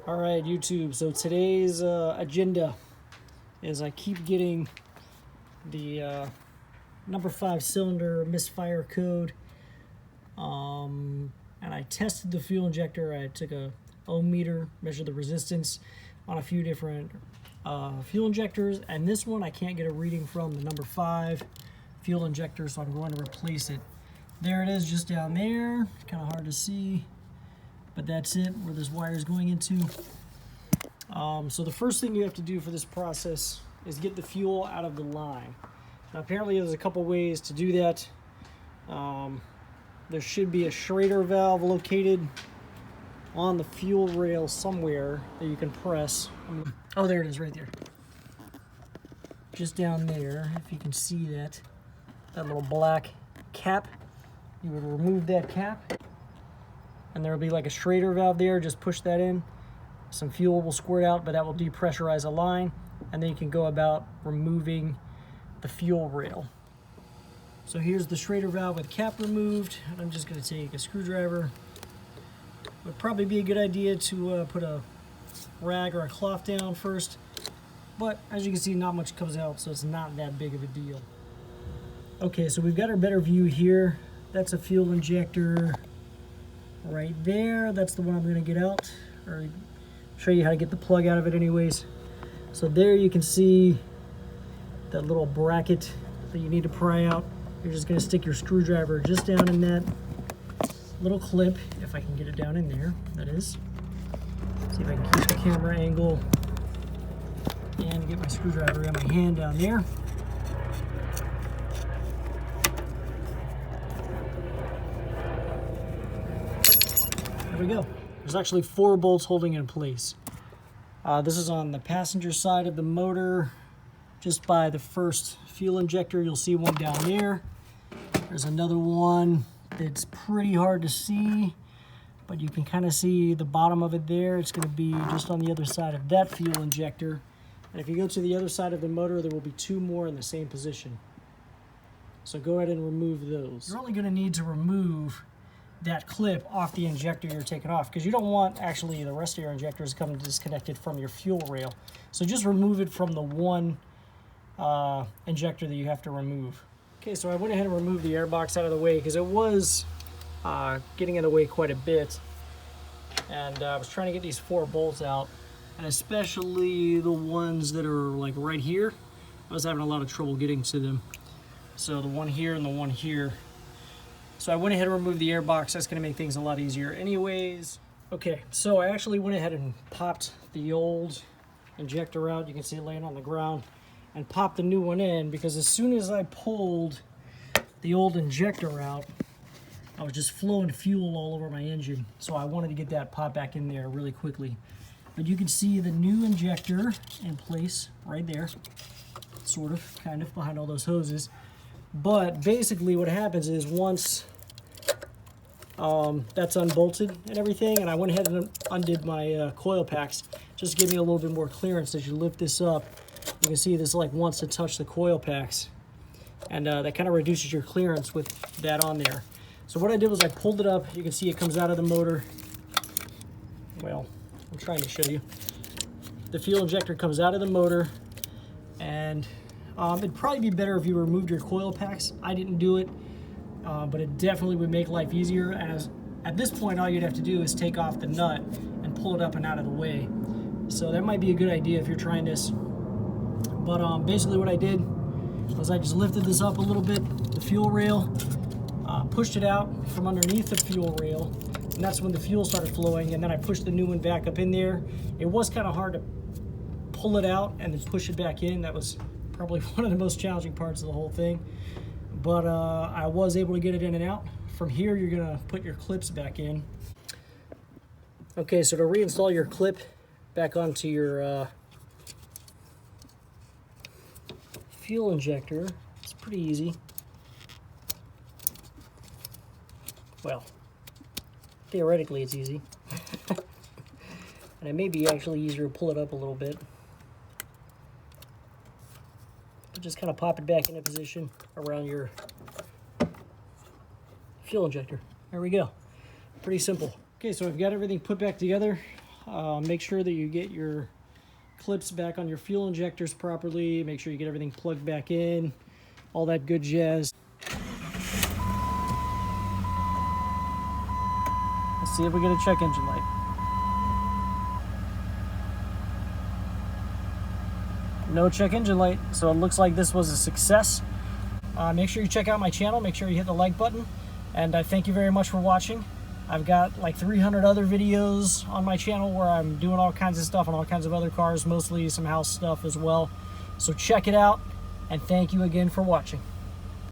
All right, YouTube. So today's agenda is I keep getting the number 5 cylinder misfire code. And I tested the fuel injector. I took a ohm meter, measured the resistance on a few different fuel injectors. And this one I can't get a reading from, the number 5 fuel injector, so I'm going to replace it. There it is, just down there. It's kind of hard to see, but that's it, where this wire is going into. So the first thing you have to do for this process is get the fuel out of the line. Now apparently there's a couple ways to do that. There should be a Schrader valve located on the fuel rail somewhere that you can press. Oh, there it is, right there. Just down there, if you can see that little black cap. You would remove that cap, and there will be like a Schrader valve there. Just push that in. Some fuel will squirt out, but that will depressurize a line, and then you can go about removing the fuel rail. So here's the Schrader valve with cap removed, and I'm just going to take a screwdriver. Would probably be a good idea to put a rag or a cloth down first, but as you can see, not much comes out, so it's not that big of a deal. Okay, so we've got our better view here. That's a fuel injector right there. That's the one I'm going to get out, or show you how to get the plug out of it anyways. So there you can see that little bracket that you need to pry out. You're just going to stick your screwdriver just down in that little clip, if I can get it down in there, that is. See if I can keep the camera angle and get my screwdriver in my hand down there. There we go. There's actually 4 bolts holding it in place. This is on the passenger side of the motor, just by the first fuel injector. You'll see one down there. There's another one that's pretty hard to see, but you can kind of see the bottom of it there. It's going to be just on the other side of that fuel injector. And if you go to the other side of the motor, there will be 2 more in the same position. So go ahead and remove those. You're only going to need to remove that clip off the injector you're taking off, because you don't want actually the rest of your injectors coming disconnected from your fuel rail. So just remove it from the one injector that you have to remove. Okay, so I went ahead and removed the air box out of the way because it was getting in the way quite a bit, and I was trying to get these 4 bolts out, and especially the ones that are like right here. I was having a lot of trouble getting to them. So the one here and the one here. So I went ahead and removed the air box. That's going to make things a lot easier anyways. Okay, so I actually went ahead and popped the old injector out. You can see it laying on the ground, and popped the new one in, because as soon as I pulled the old injector out, I was just flowing fuel all over my engine. So I wanted to get that popped back in there really quickly. But you can see the new injector in place right there, sort of, kind of, behind all those hoses. But basically what happens is once that's unbolted and everything, and I went ahead and undid my coil packs, just to give me a little bit more clearance. As you lift this up, you can see this like wants to touch the coil packs, and that kind of reduces your clearance with that on there. So what I did was I pulled it up. You can see it comes out of the motor. Well, I'm trying to show you. The fuel injector comes out of the motor, and it'd probably be better if you removed your coil packs. I didn't do it, but it definitely would make life easier. As at this point, all you'd have to do is take off the nut and pull it up and out of the way. So that might be a good idea if you're trying this. But basically what I did was I just lifted this up a little bit, the fuel rail, pushed it out from underneath the fuel rail, and that's when the fuel started flowing, and then I pushed the new one back up in there. It was kind of hard to pull it out and then push it back in. That was probably one of the most challenging parts of the whole thing, but I was able to get it in and out. From here, you're gonna put your clips back in. Okay, so to reinstall your clip back onto your fuel injector, it's pretty easy. Well, theoretically it's easy. And it may be actually easier to pull it up a little bit. Just kind of pop it back into position around your fuel injector. There we go. Pretty simple. Okay, so I've got everything put back together. Make sure that you get your clips back on your fuel injectors properly. Make sure you get everything plugged back in, all that good jazz. Let's see if we get a check engine light. No check engine light, so it looks like this was a success. Make sure you check out my channel, make sure you hit the like button, and I thank you very much for watching. I've got like 300 other videos on my channel where I'm doing all kinds of stuff on all kinds of other cars, mostly some house stuff as well. So check it out, and thank you again for watching.